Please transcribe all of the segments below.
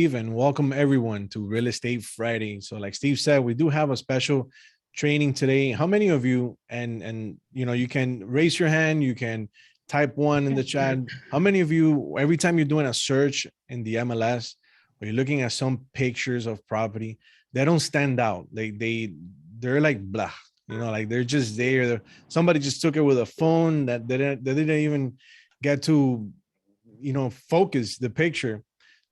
Steve, and welcome everyone to Real Estate Friday. So, like Steve said, we do have a special training today. How many of you, and you can raise your hand, you can type one in the chat. How many of you, every time you're doing a search in the MLS or you're looking at some pictures of property, they don't stand out. They're like blah, like they're just there. Somebody just took it with a phone that they didn't even get to, focus the picture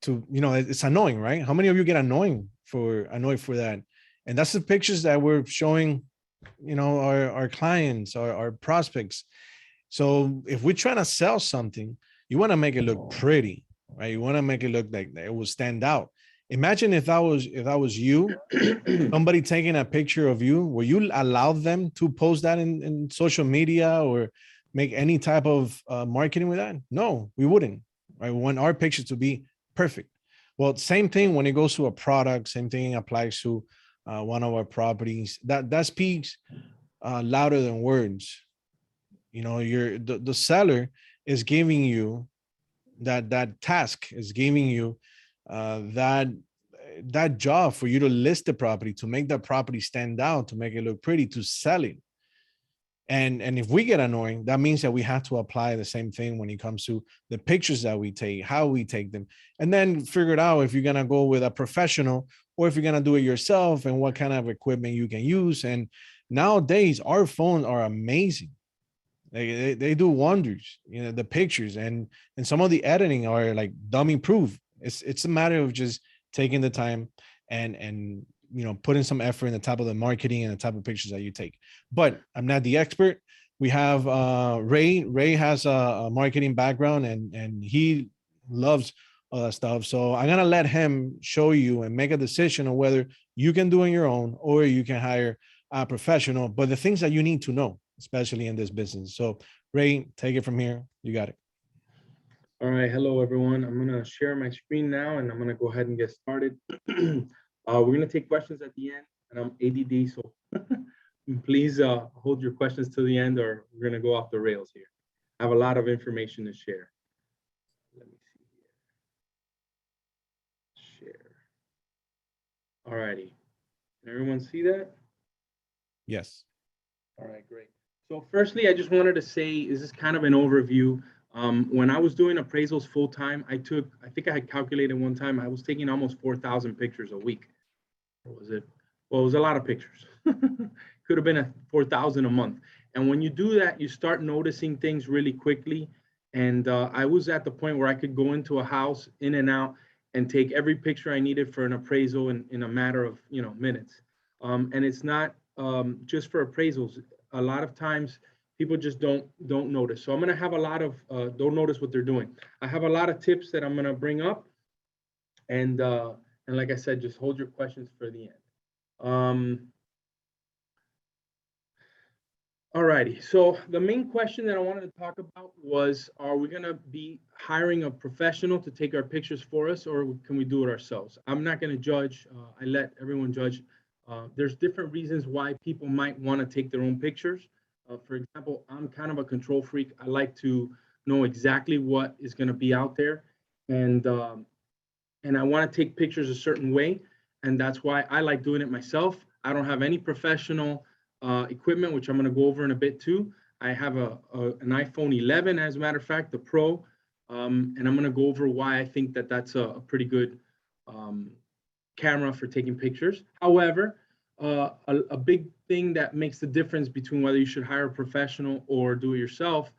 to, it's annoying, right? How many of you get annoyed for that? And that's the pictures that we're showing, our clients, our prospects. So if we're trying to sell something, you want to make it look pretty, right? You want to make it look like it will stand out. Imagine if that was you, somebody taking a picture of you, will you allow them to post that in social media or make any type of marketing with that? No, we wouldn't, right? We want our picture to be perfect. Well, same thing when it goes to a product, same thing applies to one of our properties. That speaks louder than words. The seller is giving you that task, is giving you that job for you to list the property, to make the property stand out, to make it look pretty, to sell it. And if we get annoying, that means that we have to apply the same thing when it comes to the pictures that we take, how we take them, and then figure it out if you're going to go with a professional or if you're going to do it yourself and what kind of equipment you can use. And nowadays, our phones are amazing. They do wonders, the pictures and some of the editing are like dummy proof. It's a matter of just taking the time and putting some effort in the type of the marketing and the type of pictures that you take. But I'm not the expert. We have Ray. Ray has a marketing background and he loves all that stuff. So I'm gonna let him show you and make a decision on whether you can do it on your own or you can hire a professional. But the things that you need to know, especially in this business. So Ray, take it from here. You got it. All right, hello everyone. I'm gonna share my screen now and I'm gonna go ahead and get started. We're gonna take questions at the end and I'm ADD, so please hold your questions to the end or we're gonna go off the rails here. I have a lot of information to share. Let me see here. Share. All righty. Can everyone see that? Yes. All right, great. So firstly, I just wanted to say, this is kind of an overview. When I was doing appraisals full time, I think I had calculated one time, I was taking almost 4,000 pictures a week. Or was it? Well, it was a lot of pictures. Could have been 4,000 a month. And when you do that, you start noticing things really quickly. And I was at the point where I could go into a house in and out and take every picture I needed for an appraisal in a matter of minutes. And it's not just for appraisals. A lot of times people just don't notice. So I'm going to have a lot of don't notice what they're doing. I have a lot of tips that I'm going to bring up, and like I said, just hold your questions for the end. All righty. So the main question that I wanted to talk about was, are we going to be hiring a professional to take our pictures for us, or can we do it ourselves? I'm not going to judge. I let everyone judge. There's different reasons why people might want to take their own pictures. For example, I'm kind of a control freak. I like to know exactly what is going to be out there, and I want to take pictures a certain way, and that's why I like doing it myself. I don't have any professional equipment, which I'm going to go over in a bit too. I have an iPhone 11, as a matter of fact, the Pro, and I'm going to go over why I think that that's a pretty good camera for taking pictures. However, a big thing that makes the difference between whether you should hire a professional or do it yourself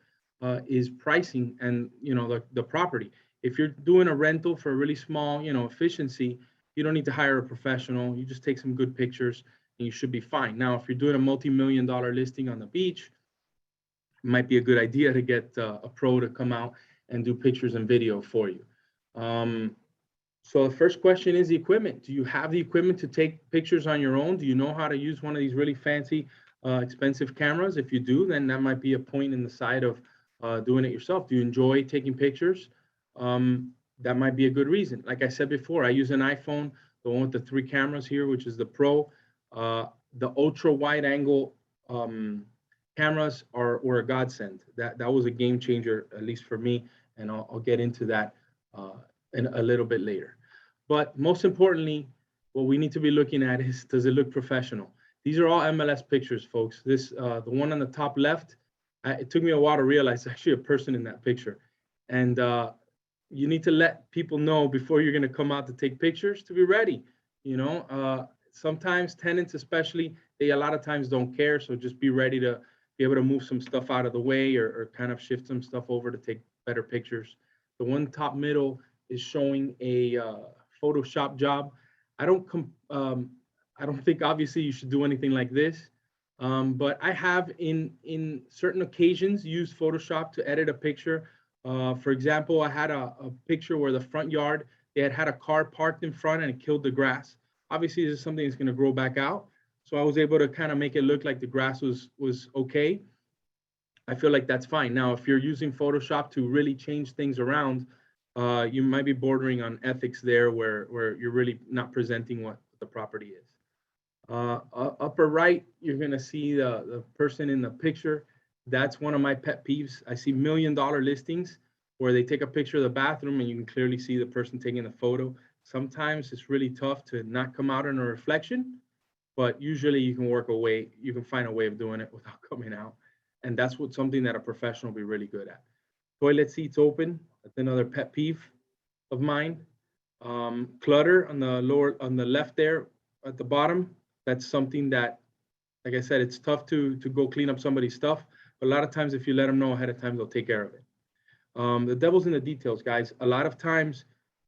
is pricing and the property. If you're doing a rental for a really small efficiency, you don't need to hire a professional. You just take some good pictures and you should be fine. Now, if you're doing a multi-million-dollar listing on the beach, it might be a good idea to get a pro to come out and do pictures and video for you. So the first question is the equipment. Do you have the equipment to take pictures on your own? Do you know how to use one of these really fancy, expensive cameras? If you do, then that might be a point in the side of doing it yourself. Do you enjoy taking pictures? That might be a good reason. Like I said before, I use an iPhone, the one with the 3 cameras here, which is the Pro. The ultra wide angle cameras were a godsend. That was a game changer, at least for me, and I'll get into that in a little bit later. But most importantly, what we need to be looking at is, does it look professional? These are all MLS pictures, folks. This, the one on the top left, it took me a while to realize it's actually a person in that picture. And you need to let people know before you're going to come out to take pictures to be ready. You know, sometimes tenants, especially, they a lot of times don't care. So just be ready to be able to move some stuff out of the way, or kind of shift some stuff over to take better pictures. The one top middle is showing a Photoshop job. I don't think obviously you should do anything like this, but I have in certain occasions used Photoshop to edit a picture. For example, I had a picture where the front yard, they had a car parked in front and it killed the grass. Obviously, this is something that's going to grow back out. So I was able to kind of make it look like the grass was okay. I feel like that's fine. Now, if you're using Photoshop to really change things around, you might be bordering on ethics there, where you're really not presenting what the property is. Upper right, you're gonna see the person in the picture. That's one of my pet peeves. I see $1 million listings where they take a picture of the bathroom and you can clearly see the person taking the photo. Sometimes it's really tough to not come out in a reflection, but usually you can find a way of doing it without coming out. And that's something that a professional will be really good at. Toilet seats open, that's another pet peeve of mine. Clutter on the left there at the bottom, that's something that, like I said, it's tough to go clean up somebody's stuff. But a lot of times, if you let them know ahead of time, they'll take care of it. The devil's in the details, guys. A lot of times,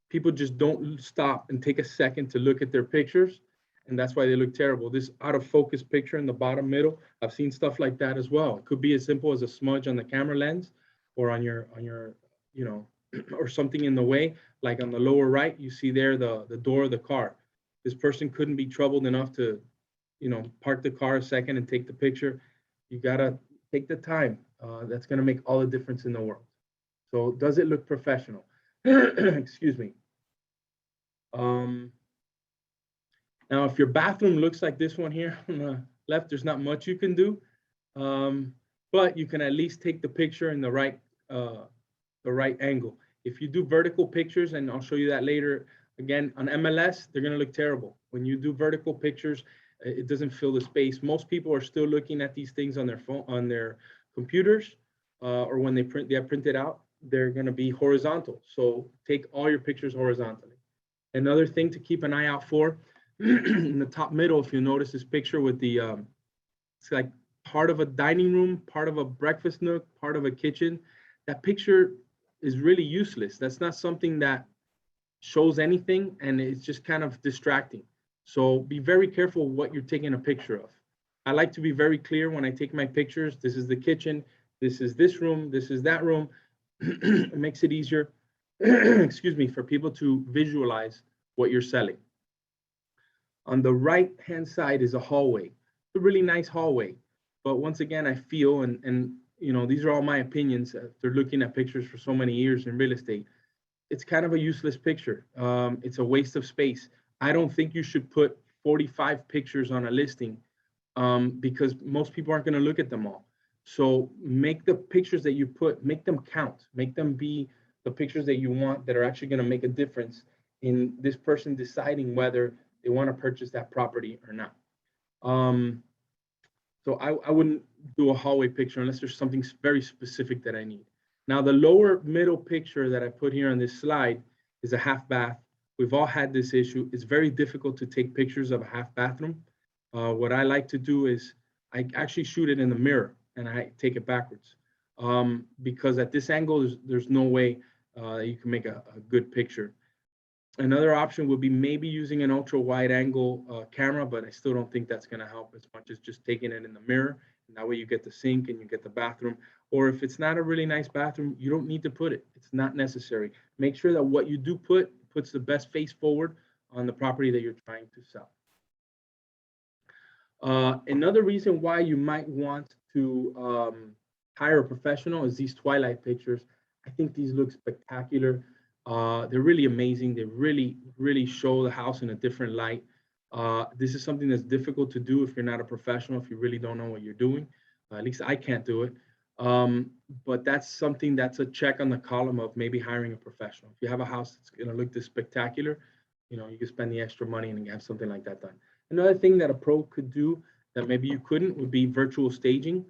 people just don't stop and take a second to look at their pictures, and that's why they look terrible. This out of focus picture in the bottom middle, I've seen stuff like that as well. It could be as simple as a smudge on the camera lens, or on your you know, or something in the way. Like on the lower right, you see there the door of the car. This person couldn't be troubled enough to, you know, park the car a second and take the picture. You gotta take the time. That's gonna make all the difference in the world. So does it look professional? Excuse me. Now, if your bathroom looks like this one here on the left, there's not much you can do, but you can at least take the picture in the right angle. If you do vertical pictures, and I'll show you that later, again, on MLS, they're gonna look terrible. When you do vertical pictures, it doesn't fill the space. Most people are still looking at these things on their phone, on their computers, or when they have printed out, they're gonna be horizontal. So take all your pictures horizontally. Another thing to keep an eye out for, in the top middle, if you notice this picture with the, it's like part of a dining room, part of a breakfast nook, part of a kitchen. That picture is really useless. That's not something that shows anything, and it's just kind of distracting. So be very careful what you're taking a picture of. I like to be very clear when I take my pictures. This is the kitchen, this is this room, this is that room. It makes it easier, excuse me, for people to visualize what you're selling. On the right-hand side is a hallway. It's a really nice hallway. But once again, I feel, and you know, these are all my opinions after looking at pictures for so many years in real estate, it's kind of a useless picture. It's a waste of space. I don't think you should put 45 pictures on a listing, because most people aren't going to look at them all. So make the pictures that you put, make them count, make them be the pictures that you want, that are actually going to make a difference in this person deciding whether they want to purchase that property or not. So I wouldn't do a hallway picture unless there's something very specific that I need. Now, the lower middle picture that I put here on this slide is a half bath. We've all had this issue. It's very difficult to take pictures of a half bathroom. What I like to do is I actually shoot it in the mirror and I take it backwards, because at this angle, there's no way you can make a good picture. Another option would be maybe using an ultra wide angle camera, but I still don't think that's going to help as much as just taking it in the mirror. And that way you get the sink and you get the bathroom. Or if it's not a really nice bathroom, you don't need to put it. It's not necessary. Make sure that what you do puts the best face forward on the property that you're trying to sell. Another reason why you might want to hire a professional is these twilight pictures. I think these look spectacular. They're really amazing. They really show the house in a different light. This is something that's difficult to do if you're not a professional, if you really don't know what you're doing. At least I can't do it. But that's something that's a check on the column of maybe hiring a professional. If you have a house that's going to look this spectacular, you know, you could spend the extra money and have something like that done. Another thing that a pro could do that maybe you couldn't would be virtual staging.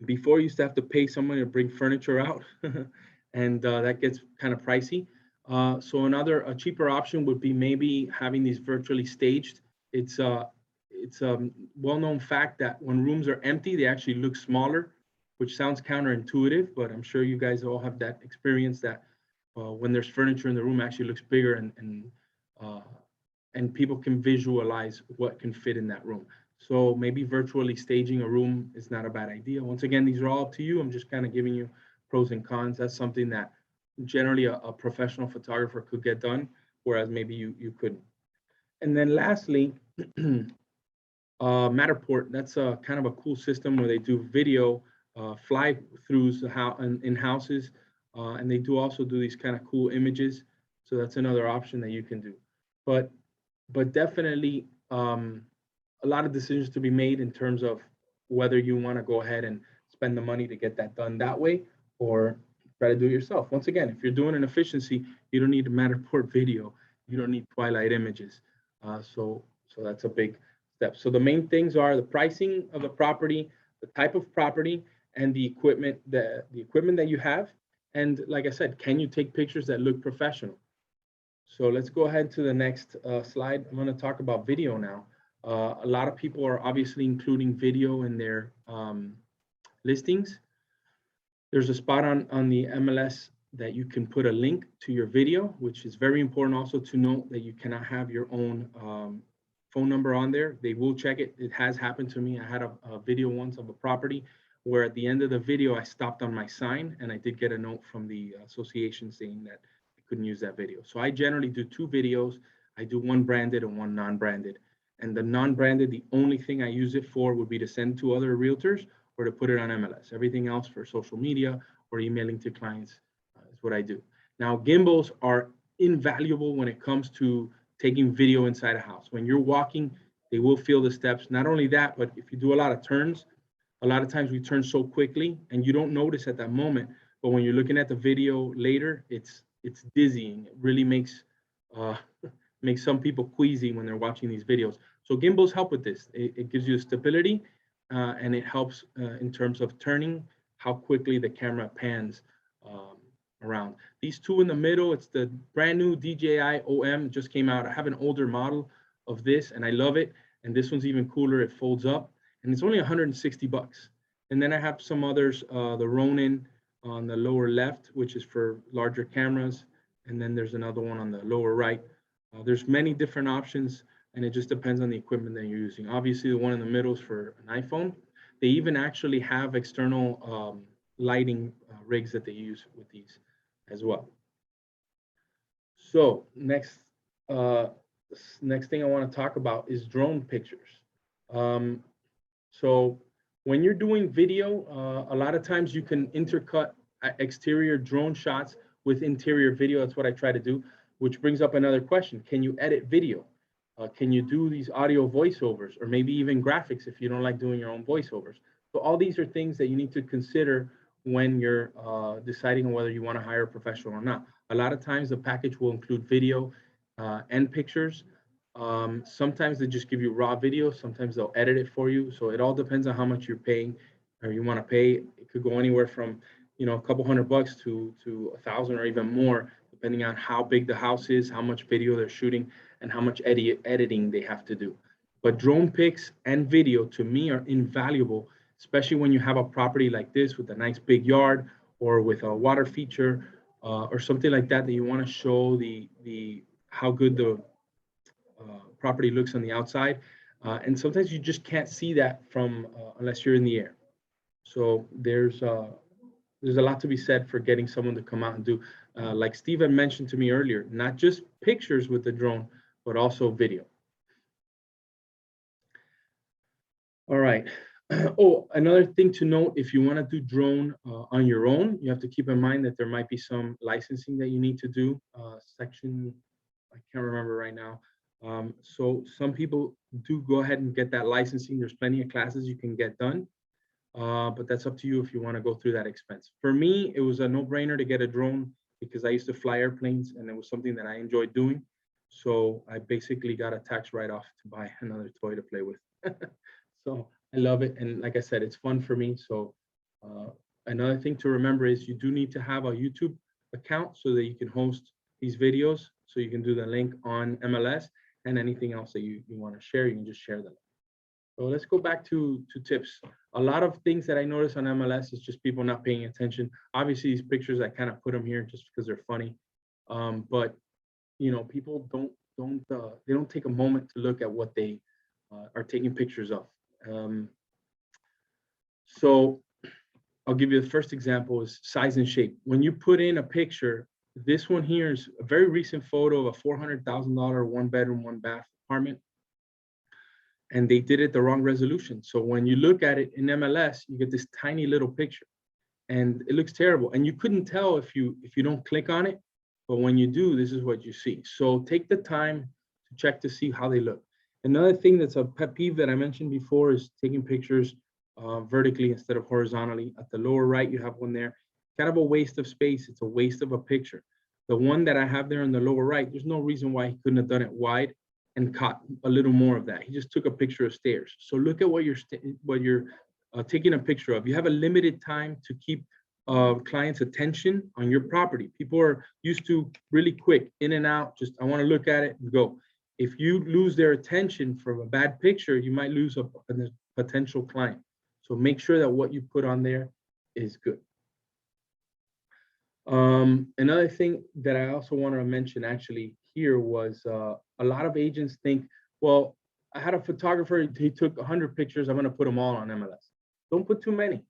Before, you used to have to pay someone to bring furniture out, and that gets kind of pricey. So a cheaper option would be maybe having these virtually staged. It's a well-known fact that when rooms are empty, they actually look smaller, which sounds counterintuitive, but I'm sure you guys all have that experience that when there's furniture in the room, actually looks bigger, uh, and people can visualize what can fit in that room. So maybe virtually staging a room is not a bad idea. Once again, these are all up to you. I'm just kind of giving you pros and cons. That's something that generally a professional photographer could get done, whereas maybe you couldn't. And then lastly, Matterport, that's a kind of a cool system where they do video fly-throughs in houses, and they do also do these kind of cool images. So that's another option that you can do. But definitely a lot of decisions to be made in terms of whether you want to go ahead and spend the money to get that done that way or try to do it yourself. Once again, if you're doing an efficiency, you don't need a Matterport video. You don't need TWILIGHT images. So that's a big step. So the main things are the pricing of the property, the type of property, and the equipment that you have. And like I said, can you take pictures that look professional? So let's go ahead to the next slide. I'm going to talk about video now. A lot of people are obviously including video in their listings. There's a spot on the MLS that you can put a link to your video, which is very important also to note that you cannot have your own phone number on there. They will check it. It has happened to me. I had a video once of a property where at the end of the video, I stopped on my sign, and I did get a note from the association saying that I couldn't use that video. So I generally do 2 videos. I do one branded and one non-branded. And the non-branded, the only thing I use it for would be to send to other realtors or to put it on MLS. Everything else for social media or emailing to clients is what I do. Now, gimbals are invaluable when it comes to taking video inside a house. When you're walking, they will feel the steps. Not only that, but if you do a lot of turns, a lot of times we turn so quickly and you don't notice at that moment. But when you're looking at the video later, it's dizzying. It really makes some people queasy when they're watching these videos. So gimbals help with this. It gives you stability and it helps in terms of turning how quickly the camera pans around. These 2 in the middle, it's the brand new DJI OM, just came out. I have an older model of this and I love it. And this one's even cooler. It folds up and it's only 160 bucks. And then I have some others, the Ronin on the lower left, which is for larger cameras. And then there's another one on the lower right. There's many different options, and it just depends on the equipment that you're using. Obviously, the one in the middle is for an iPhone. They even actually have external lighting rigs that they use with these as well. So next thing I want to talk about is drone pictures. So when you're doing video, a lot of times you can intercut exterior drone shots with interior video. That's what I try to do. Which brings up another question. Can you edit video? Can you do these audio voiceovers or maybe even graphics if you don't like doing your own voiceovers? So all these are things that you need to consider when you're deciding on whether you want to hire a professional or not. A lot of times the package will include video and pictures. Sometimes they just give you raw video. Sometimes they'll edit it for you. So it all depends on how much you're paying or you want to pay. It could go anywhere from, you know, a couple $100 to 1,000 or even more, depending on how big the house is, how much video they're shooting, and how much editing they have to do. But drone pics and video to me are invaluable, especially when you have a property like this with a nice big yard or with a water feature or something like that that you want to show how good the property looks on the outside. And sometimes you just can't see that from unless you're in the air. So there's a lot to be said for getting someone to come out and do, like Steve had mentioned to me earlier, not just pictures with the drone, but also video. All right. Oh, another thing to note, if you want to do drone on your own, you have to keep in mind that there might be some licensing that you need to do. Section, I can't remember right now. So some people do go ahead and get that licensing. There's plenty of classes you can get done. But that's up to you if you want to go through that expense. For me, it was a no-brainer to get a drone because I used to fly airplanes and it was something that I enjoyed doing. So I basically got a tax write-off to buy another toy to play with. So I love it. And like I said, it's fun for me. So another thing to remember is you do need to have a YouTube account so that you can host these videos. So you can do the link on MLS, and anything else that you want to share, you can just share them. So let's go back to tips. A lot of things that I notice on MLS is just people not paying attention. Obviously, these pictures, I kind of put them here just because they're funny. But people they don't take a moment to look at what they are taking pictures of. So I'll give you the first example is size and shape. When you put in a picture, this one here is a very recent photo of a $400,000 one bedroom, one bath apartment. And they did it the wrong resolution. So when you look at it in MLS, you get this tiny little picture and it looks terrible. And you couldn't tell if you don't click on it, but when you do, this is what you see. So take the time to check to see how they look. Another thing that's a pet peeve that I mentioned before is taking pictures vertically instead of horizontally. At the lower right, you have one there. Kind of a waste of space. It's a waste of a picture. The one that I have there in the lower right, there's no reason why he couldn't have done it wide and caught a little more of that. He just took a picture of stairs. So look at what you're taking a picture of. You have a limited time to keep clients' attention on your property. People are used to really quick, in and out, just I want to look at it and go. If you lose their attention from a bad picture, you might lose a potential client. So make sure that what you put on there is good. Another thing that I also want to mention actually here was a lot of agents think, well, I had a photographer, he took 100 pictures, I'm going to put them all on MLS. Don't put too many.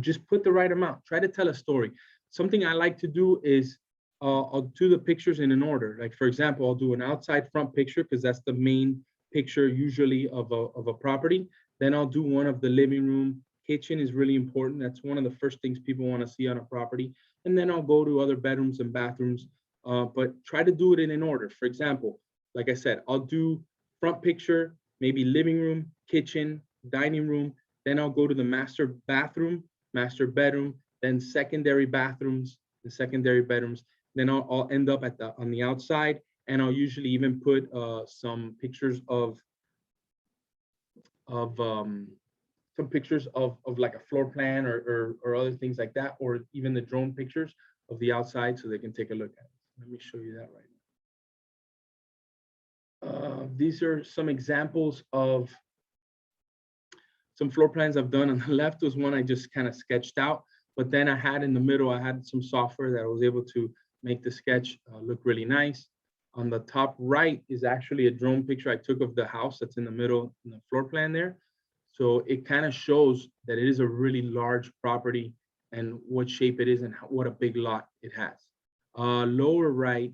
Just put the right amount. Try to tell a story. Something I like to do is I'll do the pictures in an order. Like, for example, I'll do an outside front picture because that's the main picture usually of a property. Then I'll do one of the living room. Kitchen is really important. That's one of the first things people want to see on a property. And then I'll go to other bedrooms and bathrooms, but try to do it in an order. For example, like I said, I'll do front picture, maybe living room, kitchen, dining room. Then I'll go to the master bathroom, master bedroom, then secondary bathrooms, the secondary bedrooms. Then I'll end up on the outside, and I'll usually even put some pictures of some pictures of like a floor plan or other things like that, or even the drone pictures of the outside so they can take a look at it. Let me show you that right now. These are some examples of some floor plans I've done. On the left was one I just kind of sketched out, but then I had in the middle, I had some software that I was able to make the sketch look really nice. On the top right is actually a drone picture I took of the house that's in the middle in the floor plan there. So it kind of shows that it is a really large property and what shape it is and what a big lot it has. Lower right,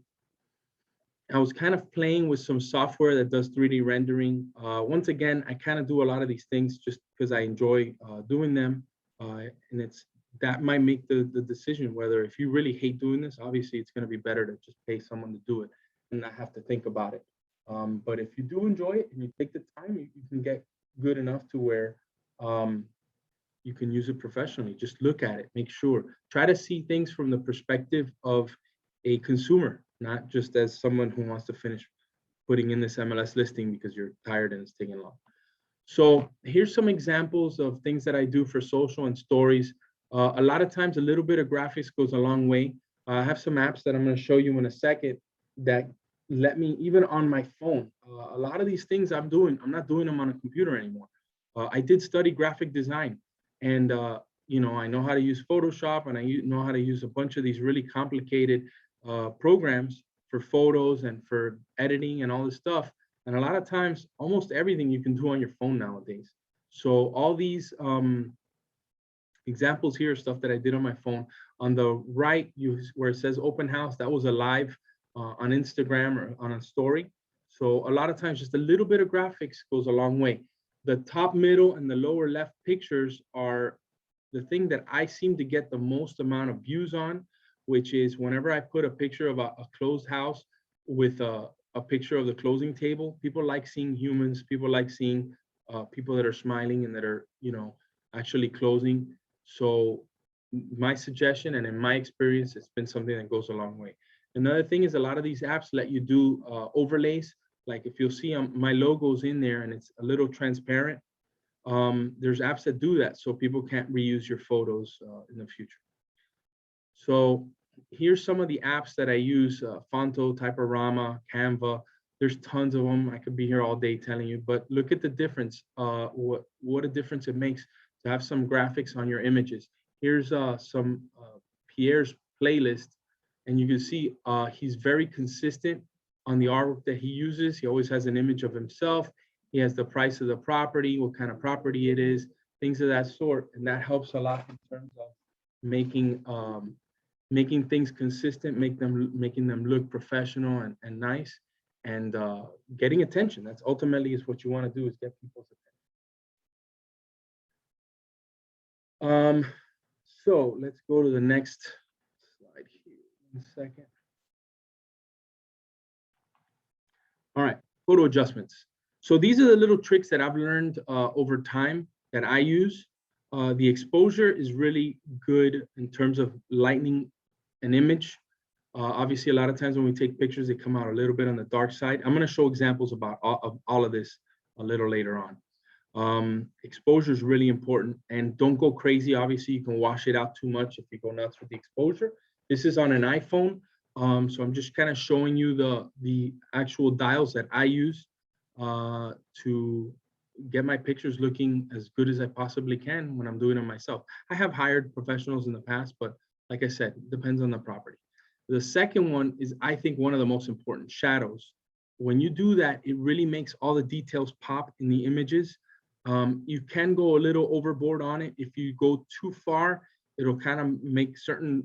I was kind of playing with some software that does 3D rendering. Once again, I kind of do a lot of these things just because I enjoy doing them. And that might make the decision whether if you really hate doing this, obviously it's going to be better to just pay someone to do it and not have to think about it. But if you do enjoy it and you take the time, you can get good enough to where you can use it professionally. Just look at it, make sure. Try to see things from the perspective of a consumer, not just as someone who wants to finish putting in this MLS listing because you're tired and it's taking long. So here's some examples of things that I do for social and stories. A lot of times a little bit of graphics goes a long way. I have some apps that I'm going to show you in a second that let me, even on my phone, a lot of these things I'm not doing them on a computer anymore. I did study graphic design, and I know how to use Photoshop, and I know how to use a bunch of these really complicated programs for photos and for editing and all this stuff. And a lot of times, almost everything you can do on your phone nowadays. So all these examples here, stuff that I did on my phone. On the right, where it says open house, that was a live on Instagram or on a story. So a lot of times, just a little bit of graphics goes a long way. The top, middle, and the lower left pictures are the thing that I seem to get the most amount of views on, which is whenever I put a picture of a closed house with a picture of the closing table. People like seeing humans. People like seeing people that are smiling and that are, actually closing. So my suggestion, and in my experience, it's been something that goes a long way. Another thing is a lot of these apps let you do overlays. Like if you'll see my logo's in there and it's a little transparent, there's apps that do that so people can't reuse your photos in the future. So here's some of the apps that I use, Fonto, Typorama, Canva. There's tons of them. I could be here all day telling you, but look at the difference, what a difference it makes to have some graphics on your images. Here's some Pierre's playlist, and you can see he's very consistent on the artwork that he uses. He always has an image of himself. He has the price of the property, what kind of property it is, things of that sort, and that helps a lot in terms of making making things consistent, making them look professional and nice, and getting attention. That's ultimately is what you want to do, is get people's attention. So let's go to the next slide here. 1 second. All right, photo adjustments. So these are the little tricks that I've learned over time that I use. The exposure is really good in terms of lightening an image. Obviously, a lot of times when we take pictures, they come out a little bit on the dark side. I'm going to show examples about all of this a little later on. Exposure is really important, and don't go crazy. Obviously, you can wash it out too much if you go nuts with the exposure. This is on an iPhone, so I'm just kind of showing you the actual dials that I use to get my pictures looking as good as I possibly can when I'm doing it myself. I have hired professionals in the past, but like I said, it depends on the property. The second one is, I think, one of the most important, shadows. When you do that, it really makes all the details pop in the images. You can go a little overboard on it. If you go too far, it'll kind of make certain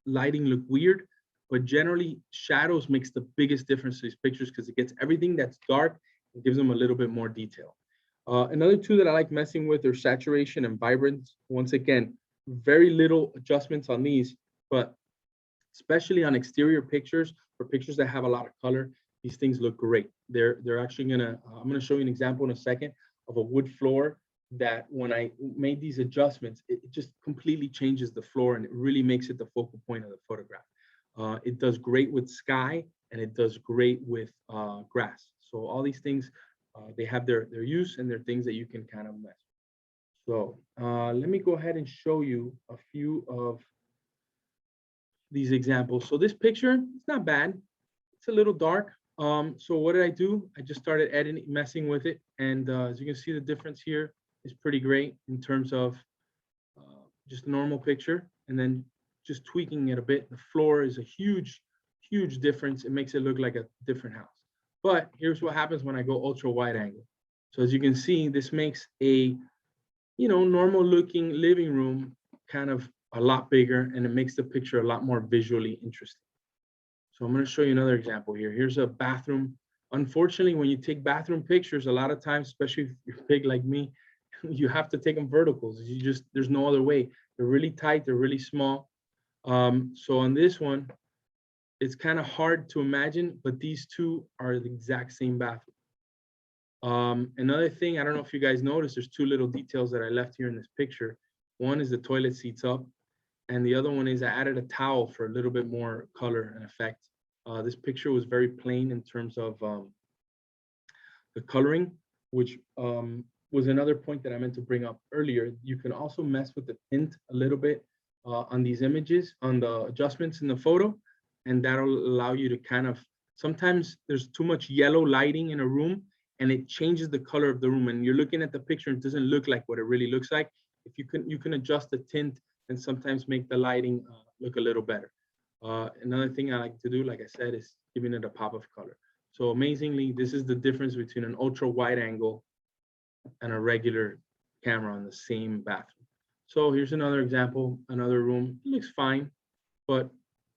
lighting look weird. But generally, shadows makes the biggest difference to these pictures because it gets everything that's dark and gives them a little bit more detail. Another two that I like messing with are saturation and vibrance. Once again, very little adjustments on these, but especially on exterior pictures or pictures that have a lot of color, these things look great. They're actually I'm gonna show you an example in a second of a wood floor that when I made these adjustments, it just completely changes the floor and it really makes it the focal point of the photograph. It does great with sky and it does great with grass. So all these things, they have their use and they're things that you can kind of mess. So let me go ahead and show you a few of these examples. So this picture, it's not bad. It's a little dark. So what did I do? I just started editing, messing with it. And as you can see, the difference here is pretty great in terms of just a normal picture. And then just tweaking it a bit. The floor is a huge, huge difference. It makes it look like a different house. But here's what happens when I go ultra wide angle. So as you can see, this makes a, normal looking living room kind of a lot bigger, and it makes the picture a lot more visually interesting. So I'm going to show you another example here. Here's a bathroom. Unfortunately, when you take bathroom pictures, a lot of times, especially if you're big like me, you have to take them verticals. There's no other way. They're really tight. They're really small. So on this one, it's kind of hard to imagine, but these two are the exact same bathroom. Another thing, I don't know if you guys noticed, there's two little details that I left here in this picture. One is the toilet seats up, and the other one is I added a towel for a little bit more color and effect. This picture was very plain in terms of the coloring, which was another point that I meant to bring up earlier. You can also mess with the tint a little bit on these images, on the adjustments in the photo, and that'll allow you to kind of, sometimes there's too much yellow lighting in a room and it changes the color of the room, and you're looking at the picture and it doesn't look like what it really looks like. If you can adjust the tint and sometimes make the lighting look a little better. Another thing I like to do, like I said, is giving it a pop of color. So amazingly, this is the difference between an ultra wide angle and a regular camera on the same bathroom. So here's another example, another room. It looks fine, but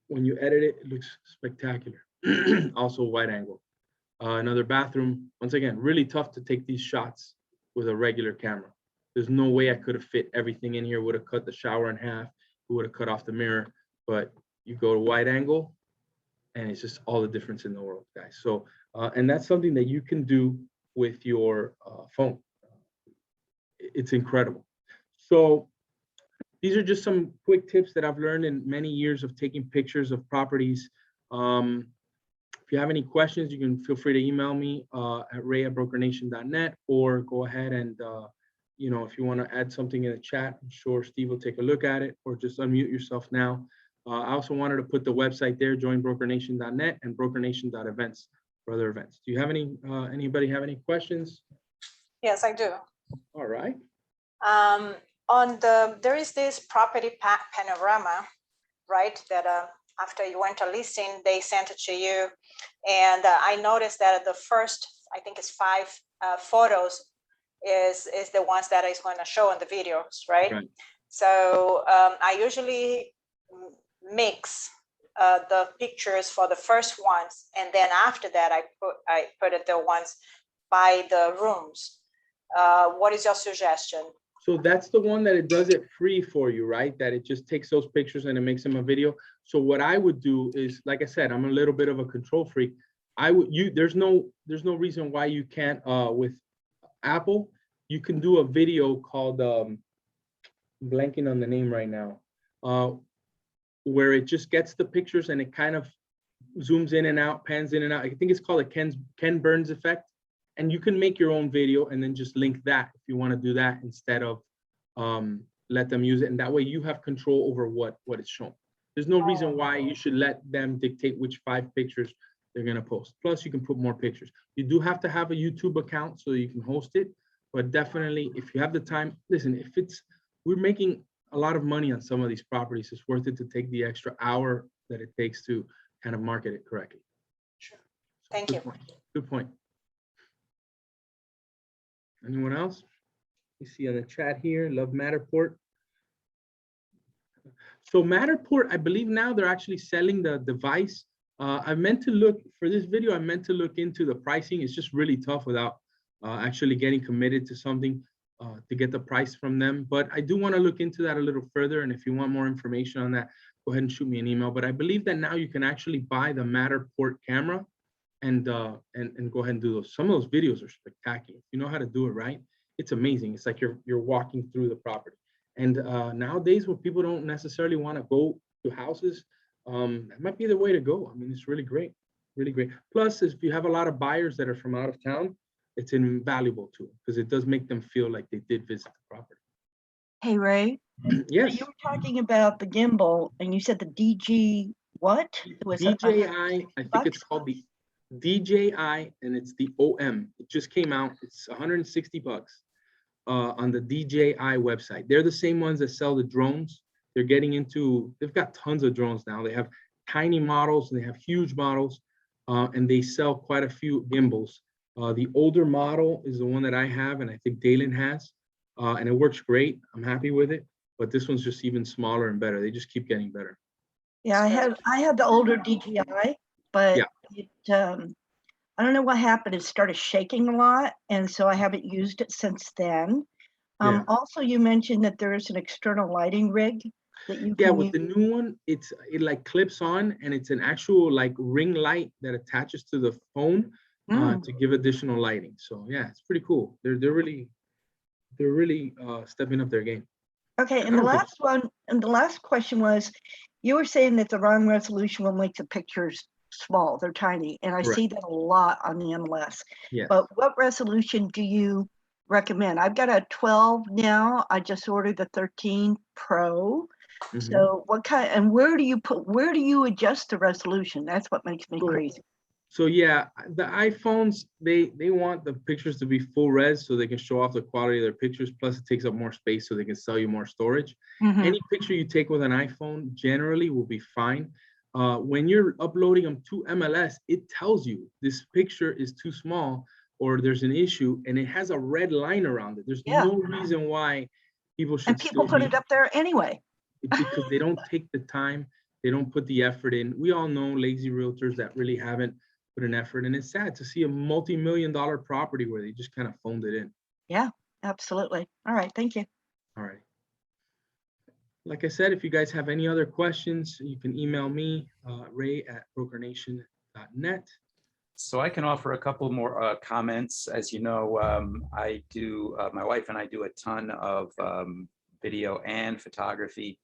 when you edit it, it looks spectacular. Also wide angle. Another bathroom. Once again, really tough to take these shots with a regular camera. There's no way I could have fit everything in here. Would have cut the shower in half. Would have cut off the mirror. But you go to wide angle, and it's just all the difference in the world, guys. So, and that's something that you can do with your phone. It's incredible. So these are just some quick tips that I've learned in many years of taking pictures of properties. If you have any questions, you can feel free to email me at ray@brokernation.net, or go ahead and, if you want to add something in the chat, I'm sure Steve will take a look at it, or just unmute yourself now. I also wanted to put the website there, joinbrokernation.net and brokernation.events for other events. Do you have anybody have any questions? Yes, I do. All right. There is this property panorama, right? That after you went to listing, they sent it to you. And I noticed that the first, I think it's 5 photos is the ones that is going to show in the videos, right? So I usually mix the pictures for the first ones, and then after that I put it the ones by the rooms. What is your suggestion? So that's the one that it does it free for you, right? That it just takes those pictures and it makes them a video. So what I would do is, like I said, I'm a little bit of a control freak. There's no reason why you can't with Apple. You can do a video called I'm blanking on the name right now, where it just gets the pictures and it kind of zooms in and out, pans in and out. I think it's called a Ken Burns effect. And you can make your own video and then just link that if you want to do that, instead of let them use it. And that way you have control over what is shown. There's no reason why you should let them dictate which 5 pictures they're going to post. Plus, you can put more pictures. You do have to have a YouTube account so you can host it. But definitely, if you have the time, listen, we're making a lot of money on some of these properties. It's worth it to take the extra hour that it takes to kind of market it correctly. Sure. Thank you. Good point. Anyone else? You see on the chat here, love Matterport. So Matterport, I believe now they're actually selling the device. I meant to look for this video. I meant to look into the pricing. It's just really tough without actually getting committed to something to get the price from them. But I do want to look into that a little further. And if you want more information on that, go ahead and shoot me an email. But I believe that now you can actually buy the Matterport camera and go ahead and do those. Some of those videos are spectacular. If you know how to do it right, it's amazing. It's like you're walking through the property. And nowadays, when people don't necessarily want to go to houses, that might be the way to go. I mean, it's really great, really great. Plus, if you have a lot of buyers that are from out of town, it's invaluable too, because it does make them feel like they did visit the property. Hey, Ray. Yes. You were talking about the gimbal, and you said the DG what? It was DJI, I think it's called the DJI, and it's the OM. It just came out. It's $160 on the DJI website. They're the same ones that sell the drones. They're getting into, they've got tons of drones now. They have tiny models and they have huge models, and they sell quite a few gimbals. The older model is the one that I have, and I think Dalen has, and it works great. I'm happy with it, but this one's just even smaller and better. They just keep getting better. Yeah, I had the older DJI, but Yeah. I don't know what happened. It started shaking a lot, and so I haven't used it since then. Yeah. Also, you mentioned that there is an external lighting rig that you Yeah, can with the use. new one, it like clips on, and it's an actual like ring light that attaches to the phone to give additional lighting. So yeah, it's pretty cool. They're really stepping up their game. Okay, and the last question was, you were saying that the wrong resolution will make the pictures small. They're tiny, and I Correct. see that a lot on the MLS. Yes. But what resolution do you recommend? I've got a 12 now. I just ordered the 13 Pro. So what kind, and where do you adjust the resolution? That's what makes me crazy. So yeah, the iPhones, they want the pictures to be full res so they can show off the quality of their pictures. Plus it takes up more space so they can sell you more storage. Any picture you take with an iPhone generally will be fine. When you're uploading them to MLS, it tells you this picture is too small or there's an issue, and it has a red line around it. There's no reason why people should. And people put it up there anyway. Because they don't take the time, they don't put the effort in. We all know lazy realtors that really haven't put an effort, and it's sad to see a multi-million-dollar property where they just kind of phoned it in. Yeah, absolutely. All right, thank you. All right. Like I said, if you guys have any other questions, you can email me, ray@brokernation.net. So I can offer a couple more comments. As you know, I do, my wife and I do a ton of video and photography.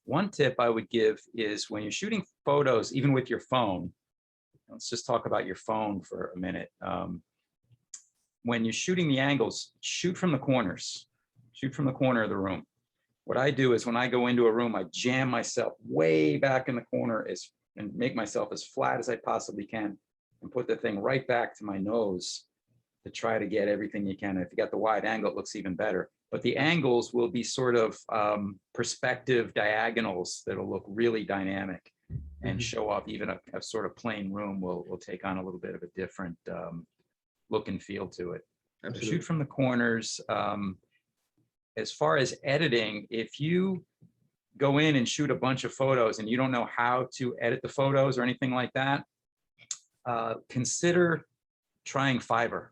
One tip I would give is when you're shooting photos, even with your phone, let's just talk about your phone for a minute. When you're shooting the angles, shoot from the corners, shoot from the corner of the room. What I do is when I go into a room, I jam myself way back in the corner and make myself as flat as I possibly can and put the thing right back to my nose to try to get everything you can. If you got the wide angle, it looks even better. But the angles will be sort of perspective diagonals that'll look really dynamic and show off. Even a sort of plain room will take on a little bit of a different look and feel to it. So shoot from the corners. As far as editing, if you go in and shoot a bunch of photos and you don't know how to edit the photos or anything like that, consider trying Fiverr.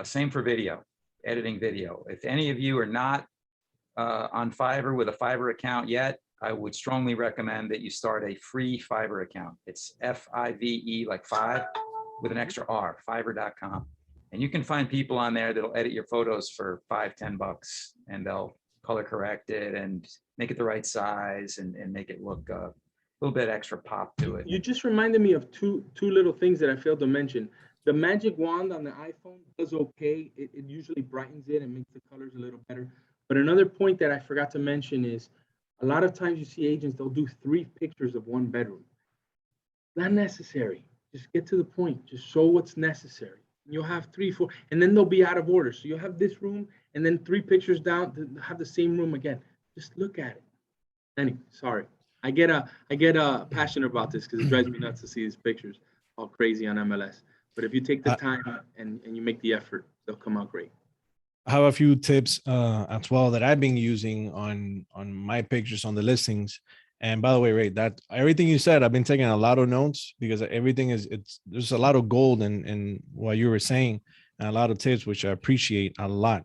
Same for video, editing video. If any of you are not on Fiverr with a Fiverr account yet, I would strongly recommend that you start a free Fiverr account. It's Five, like 5 with an extra R, fiverr.com. And you can find people on there that'll edit your photos for $5-10, and they'll color correct it and make it the right size and make it look a little bit extra pop to it. You just reminded me of two little things that I failed to mention. The magic wand on the iPhone does okay. It usually brightens it and makes the colors a little better. But another point that I forgot to mention is a lot of times you see agents, they'll do 3 pictures of one bedroom. Not necessary. Just get to the point. Just show what's necessary. You'll have 3, 4, and then they'll be out of order. So you'll have this room and then 3 pictures down to have the same room again. Just look at it. Anyway, sorry. I get passionate about this because it drives me nuts to see these pictures all crazy on MLS. But if you take the time and you make the effort, they'll come out great. I have a few tips as well that I've been using on my pictures on the listings. And by the way, Ray, that everything you said, I've been taking a lot of notes because everything there's a lot of gold in what you were saying and a lot of tips, which I appreciate a lot.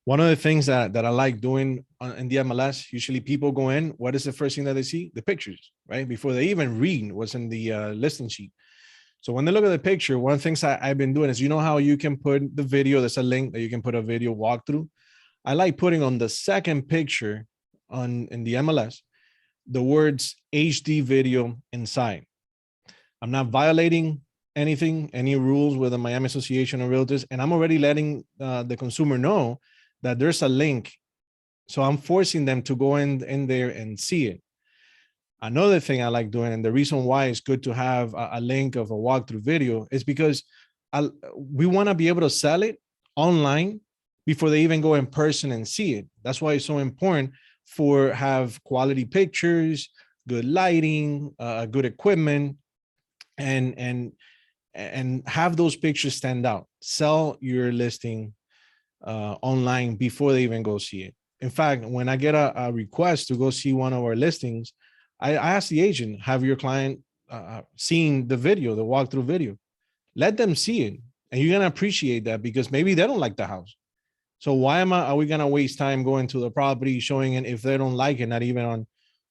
One of the things that I like doing in the MLS, usually people go in, what is the first thing that they see? The pictures, right? Before they even read what's in the listing sheet. So when they look at the picture, one of the things I've been doing is, you know how you can put the video, there's a link that you can put a video walkthrough. I like putting on the second picture in the MLS, the words HD video inside. I'm not violating anything, any rules with the Miami Association of Realtors, and I'm already letting the consumer know that there's a link. So I'm forcing them to go in there and see it. Another thing I like doing, and the reason why it's good to have a link of a walkthrough video, is because we want to be able to sell it online before they even go in person and see it. That's why it's so important for have quality pictures, good lighting, good equipment, and have those pictures stand out. Sell your listing online before they even go see it. In fact, when I get a request to go see one of our listings, I ask the agent, have your client seen the video, the walkthrough video? Let them see it, and you're gonna appreciate that, because maybe they don't like the house. So why are we gonna waste time going to the property, showing it if they don't like it, not even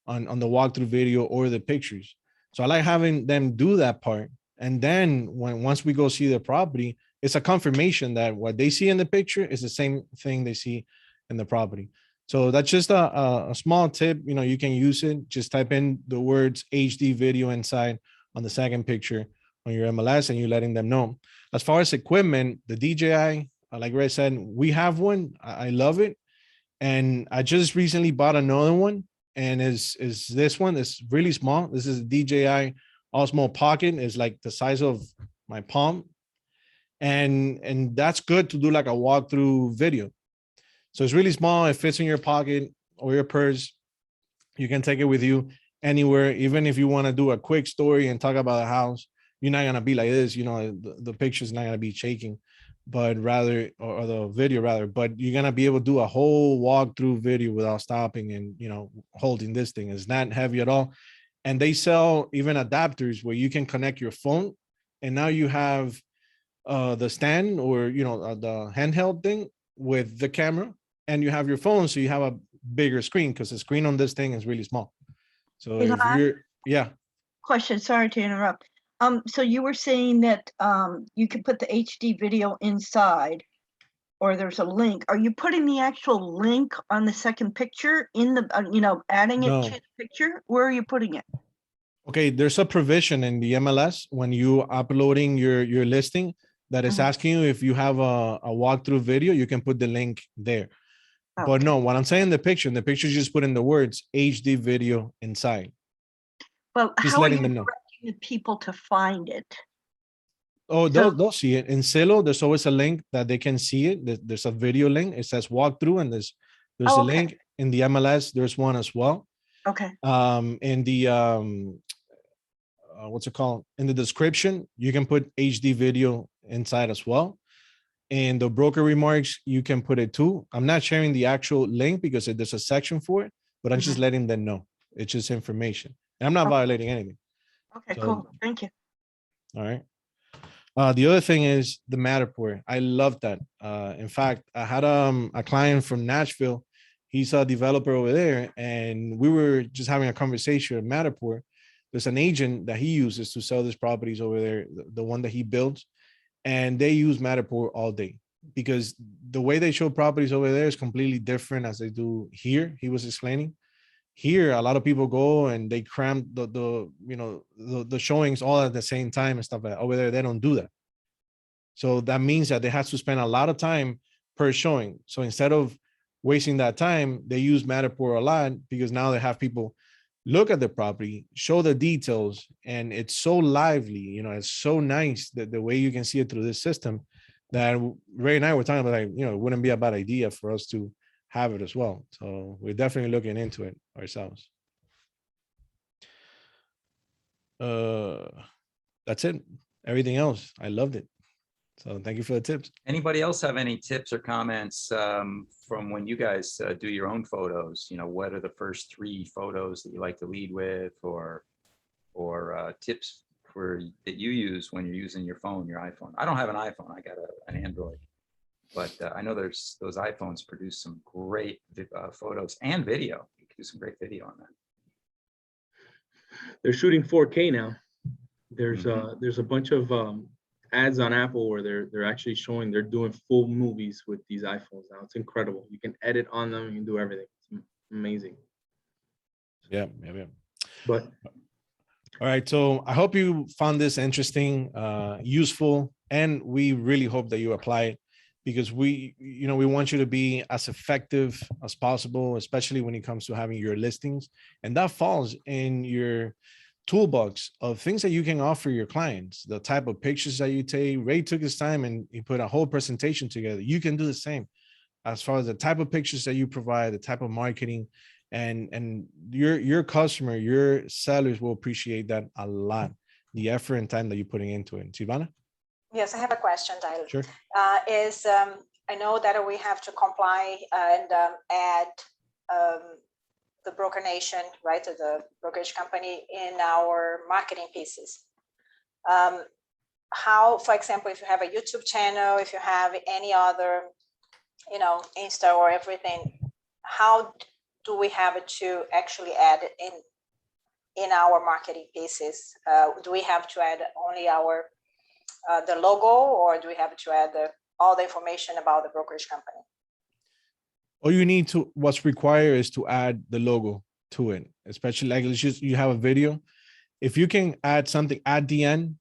on the walkthrough video or the pictures? So I like having them do that part, and then once we go see the property, it's a confirmation that what they see in the picture is the same thing they see in the property. So that's just a small tip. You know, you can use it. Just type in the words HD video inside on the second picture on your MLS, and you're letting them know. As far as equipment, the DJI, like Ray said, we have one. I love it. And I just recently bought another one. And is this one is really small. This is a DJI Osmo Pocket. It's like the size of my palm. And that's good to do like a walkthrough video. So it's really small. It fits in your pocket or your purse. You can take it with you anywhere. Even if you want to do a quick story and talk about a house, you're not going to be like this. You know, the picture's not going to be shaking, but rather, or the video rather, but you're going to be able to do a whole walkthrough video without stopping and, you know, holding this thing. It's not heavy at all. And they sell even adapters where you can connect your phone, and now you have the stand, or, you know, the handheld thing with the camera, and you have your phone, so you have a bigger screen, because the screen on this thing is really small. So if you're, Question, sorry to interrupt. So you were saying that you could put the HD video inside, or there's a link. Are you putting the actual link on the second picture in the, you know, adding it No. to the picture? Where are you putting it? Okay, there's a provision in the MLS when you uploading your listing that is Mhm. asking you if you have a walkthrough video, you can put the link there. But Okay. no, what I'm saying in the picture you just put in the words HD video inside. But Just how are letting you them know. directing the people to find it? Oh, So- they'll see it. In Zillow, there's always a link that they can see it. There's a video link. It says walkthrough, and there's Oh, a okay. link in the MLS. There's one as well. Okay. In the what's it called? In the description, you can put HD video inside as well. In the broker remarks, you can put it too. I'm not sharing the actual link because there's a section for it, but I'm just letting them know. It's just information. And I'm not Okay. violating anything. Okay, So- cool. Thank you. All right. The other thing is the Matterport. I love that. In fact, I had a client from Nashville. He's a developer over there, and we were just having a conversation at Matterport. There's an agent that he uses to sell these properties over there, the one that he builds, and they use Matterport all day because the way they show properties over there is completely different as they do here. He was explaining. Here, a lot of people go and they cram the showings all at the same time and stuff like that. Over there, they don't do that. So that means that they have to spend a lot of time per showing. So instead of wasting that time, they use Matterport a lot because now they have people look at the property, show the details, and it's so lively. You know, it's so nice that the way you can see it through this system that Ray and I were talking about, like, you know, it wouldn't be a bad idea for us to have it as well. So we're definitely looking into it ourselves. That's it. Everything else, I loved it. So thank you for the tips. Anybody else have any tips or comments from when you guys do your own photos? You know, what are the first 3 photos that you like to lead with, or tips that you use when you're using your phone, your iPhone? I don't have an iPhone. I got an Android, but I know there's those iPhones produce some great photos and video. You can do some great video on that. They're shooting 4K now. There's a bunch of ads on Apple where they're actually showing they're doing full movies with these iPhones now. It's incredible. You can edit on them. You can do everything. It's amazing. Yeah. But All right. So I hope you found this interesting, useful, and we really hope that you apply it because we want you to be as effective as possible, especially when it comes to having your listings. And that falls in your toolbox of things that you can offer your clients, the type of pictures that you take. Ray took his time and he put a whole presentation together. You can do the same as far as the type of pictures that you provide, the type of marketing, and your customer, your sellers will appreciate that a lot, the effort and time that you're putting into it. Silvana? Yes, I have a question, Tyler. Sure. I know that we have to comply and add the Broker Nation, right, to the brokerage company in our marketing pieces. How, for example, if you have a YouTube channel, if you have any other, Insta or everything, how do we have to actually add it in our marketing pieces? Do we have to add only our the logo, or do we have to add all the information about the brokerage company? All you need to, what's required is to add the logo to it, especially like let's just, you have a video. If you can add something at the end,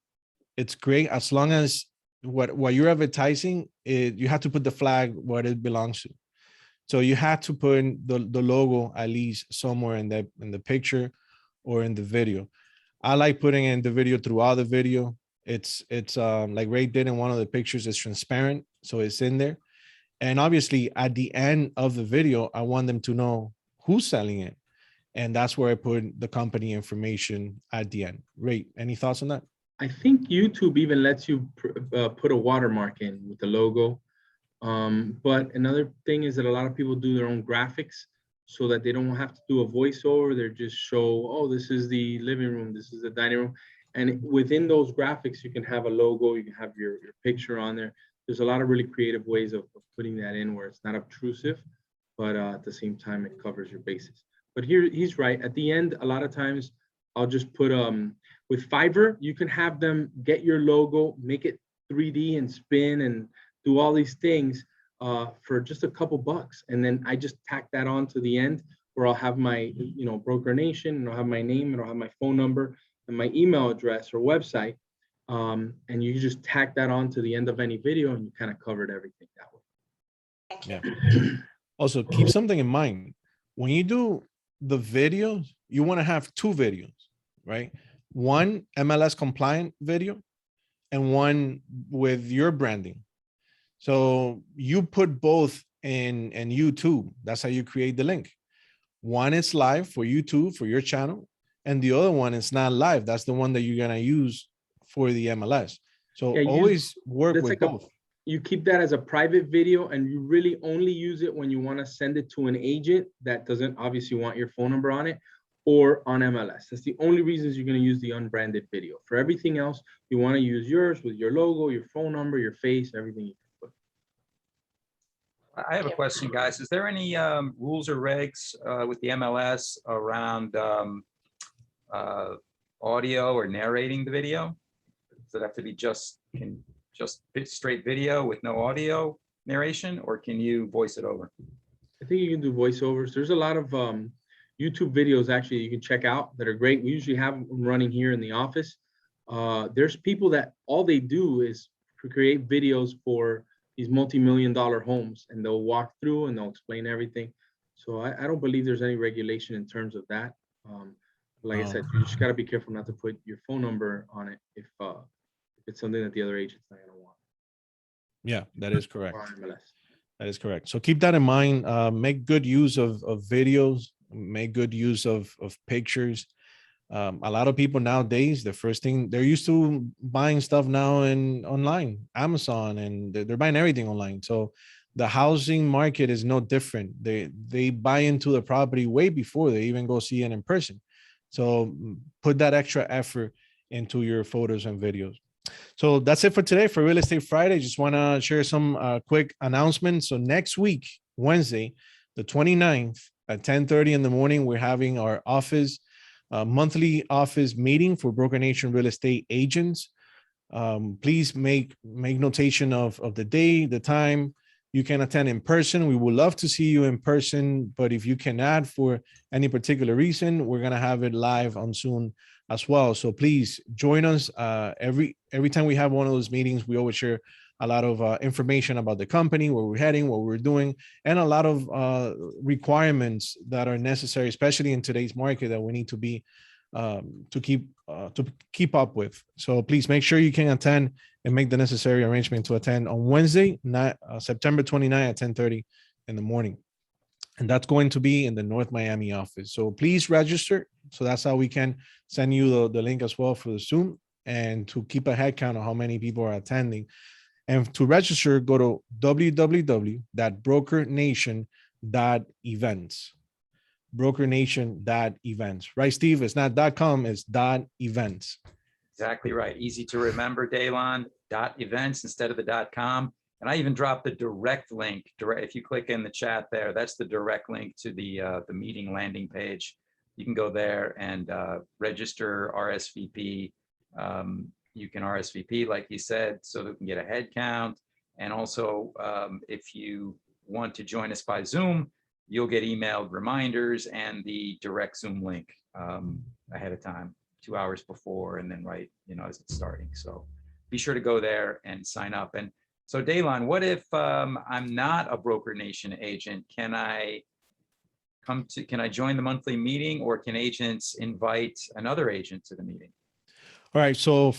it's great, as long as what you're advertising, you have to put the flag what it belongs to. So you have to put in the logo at least somewhere in the picture or in the video. I like putting in the video throughout the video. It's like Ray did in one of the pictures, it's transparent, so it's in there. And obviously at the end of the video, I want them to know who's selling it. And that's where I put the company information at the end. Ray, any thoughts on that? I think YouTube even lets you put a watermark in with the logo. But another thing is that a lot of people do their own graphics so that they don't have to do a voiceover. They just show, oh, this is the living room, this is the dining room. And within those graphics, you can have a logo, you can have your picture on there. There's a lot of really creative ways of putting that in where it's not obtrusive, but at the same time, it covers your bases. But here, he's right. At the end, a lot of times, I'll just put, with Fiverr, you can have them get your logo, make it 3D and spin and do all these things. for just a couple bucks. And then I just tack that on to the end where I'll have my, Broker Nation, and I'll have my name, and I'll have my phone number and my email address or website. And you just tack that on to the end of any video, and you kind of covered everything that way. Thank you. Yeah. Also, keep something in mind. When you do the videos, you want to have two videos, right? One MLS compliant video and one with your branding. So you put both in YouTube. That's how you create the link. One is live for YouTube, for your channel, and the other one is not live. That's the one that you're going to use for the MLS. So Yeah, always work with both. You keep that as a private video, and you really only use it when you want to send it to an agent that doesn't obviously want your phone number on it, or on MLS. That's the only reasons you're going to use the unbranded video. For everything else, you want to use yours with your logo, your phone number, your face, everything you can put. I have a question, guys. Is there any rules or regs with the MLS around audio or narrating the video? Does it have to be just straight video with no audio narration, or can you voice it over? I think you can do voiceovers. There's a lot of YouTube videos actually you can check out that are great. We usually have them running here in the office. There's people that all they do is create videos for these multi-million-dollar homes, and they'll walk through and they'll explain everything. So I don't believe there's any regulation in terms of that. Like I said, you just got to be careful not to put your phone number on it if it's something that the other agent's not going to want. Yeah, that is correct. Or MLS. That is correct. So keep that in mind. Make good use of videos. Make good use of pictures. A lot of people nowadays, the first thing they're used to buying stuff now online, Amazon, and they're buying everything online. So the housing market is no different. They buy into the property way before they even go see it in person. So put that extra effort into your photos and videos. So that's it for today for Real Estate Friday. Just want to share some quick announcements. So next week, Wednesday, the 29th at 10:30 in the morning, we're having our monthly office meeting for Broker Nation real estate agents. Please make notation of the day, the time. You can attend in person. We would love to see you in person, but if you cannot for any particular reason, we're gonna have it live on Zoom as well. So please join us. Every time we have one of those meetings, we always share a lot of information about the company, where we're heading, what we're doing, and a lot of requirements that are necessary, especially in today's market, that we need to be to keep up with. So please make sure you can attend and make the necessary arrangement to attend on Wednesday, September 29 at 10:30 in the morning. And that's going to be in the North Miami office. So please register. So that's how we can send you the link as well for the Zoom, and to keep a head count of how many people are attending. And to register, go to www.brokernation.events. brokernation.events. Right, Steve? It's not .com, it's .events. Exactly right. Easy to remember, Daylon. .events instead of the .com. And I even dropped the direct link. If you click in the chat there, that's the direct link to the meeting landing page. You can go there and register, RSVP. You can RSVP, like you said, so that we can get a head count. And also, if you want to join us by Zoom, you'll get emailed reminders and the direct Zoom link ahead of time, 2 hours before, and then right, as it's starting. So be sure to go there and sign up. And so Daylon, what if I'm not a Broker Nation agent? Can I join the monthly meeting, or can agents invite another agent to the meeting? All right. So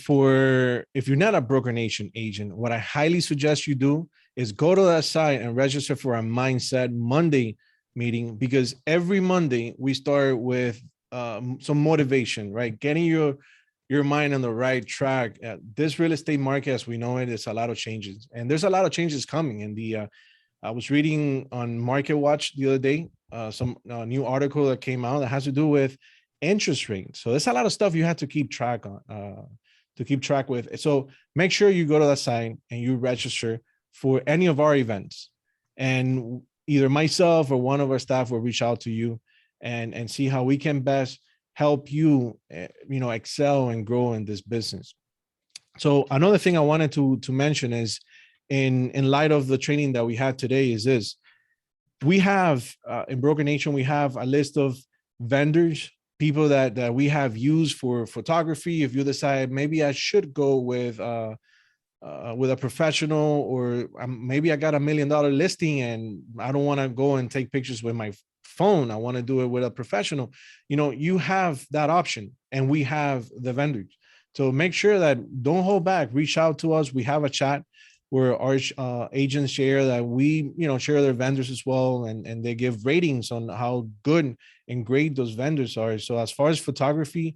if you're not a Broker Nation agent, what I highly suggest you do is go to that site and register for a Mindset Monday meeting, because every Monday we start with some motivation, right? Getting your mind on the right track. This real estate market, as we know it, is a lot of changes, and there's a lot of changes coming. And I was reading on Market Watch the other day, some new article that came out that has to do with interest rates. So there's a lot of stuff you have to keep track with. So make sure you go to that site and you register for any of our events, and either myself or one of our staff will reach out to you and see how we can best help you, excel and grow in this business. So another thing I wanted to mention is in light of the training that we had today is this. We have in Broker Nation, we have a list of vendors, people that we have used for photography. If you decide maybe I should go with a professional, or maybe I got $1 million listing and I don't want to go and take pictures with my phone. I want to do it with a professional. You know, you have that option, and we have the vendors. So make sure that don't hold back. Reach out to us. We have a chat where our agents share that we, share their vendors as well, and they give ratings on how good and great those vendors are. So as far as photography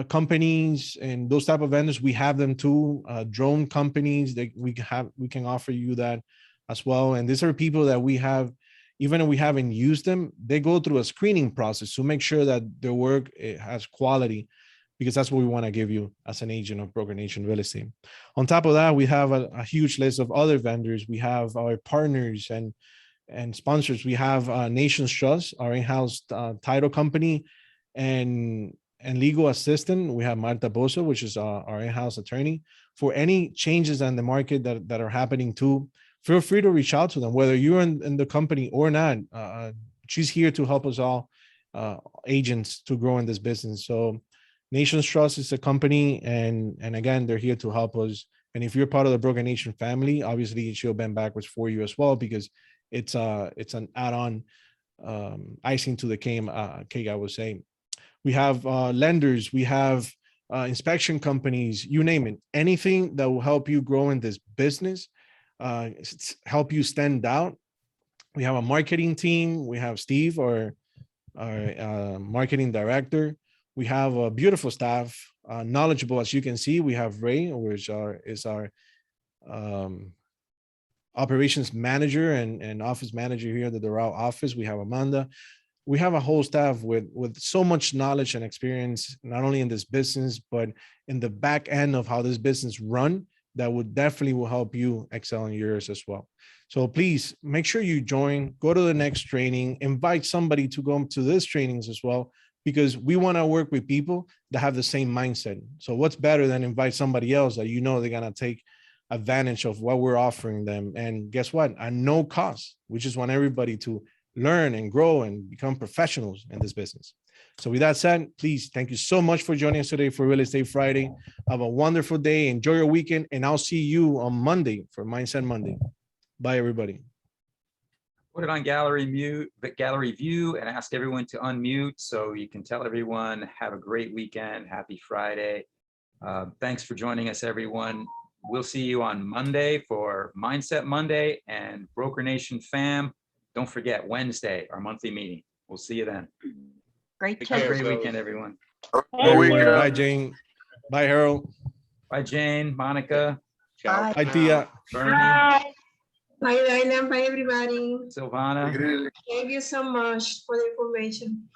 companies and those type of vendors, we have them too. Drone companies, we can offer you that as well. And these are people that we have, even if we haven't used them, they go through a screening process to make sure that their work has quality, because that's what we want to give you as an agent of Broker Nation Real Estate. On top of that, we have a huge list of other vendors. We have our partners and sponsors. We have Nations Trust, our in-house title company, and legal assistant. We have Marta Bozo, which is our in-house attorney. For any changes in the market that are happening too, feel free to reach out to them, whether you're in the company or not. She's here to help us all agents to grow in this business. So Nations Trust is a company, and again, they're here to help us. And if you're part of the Broker Nation family, obviously she'll bend backwards for you as well, because it's an add-on icing to the cake, I would say. We have lenders, we have inspection companies, you name it. Anything that will help you grow in this business, help you stand out. We have a marketing team. We have Steve, our marketing director. We have a beautiful staff, knowledgeable, as you can see. We have Ray, which is our operations manager and office manager here at the Doral office. We have Amanda. We have a whole staff with so much knowledge and experience, not only in this business, but in the back end of how this business run, that would definitely will help you excel in yours as well. So please make sure you join, go to the next training, invite somebody to go to this trainings as well, because we want to work with people that have the same mindset. So what's better than invite somebody else that they're going to take advantage of what we're offering them. And guess what? At no cost. We just want everybody to learn and grow and become professionals in this business. So with that said, please, thank you so much for joining us today for Real Estate Friday. Have a wonderful day. Enjoy your weekend. And I'll see you on Monday for Mindset Monday. Bye, everybody. Put it on gallery view and ask everyone to unmute so you can tell everyone, have a great weekend. Happy Friday. Thanks for joining us, everyone. We'll see you on Monday for Mindset Monday, and Broker Nation fam. Don't forget Wednesday, our monthly meeting. We'll see you then. Great Have a chat. great weekend, everyone. Bye, Jane. Bye, Harold. Bye, Jane, Monica, Bye. Bye, Tia. Bernie, Bye. Bye, Diana. Bye, everybody. Silvana. Thank you so much for the information.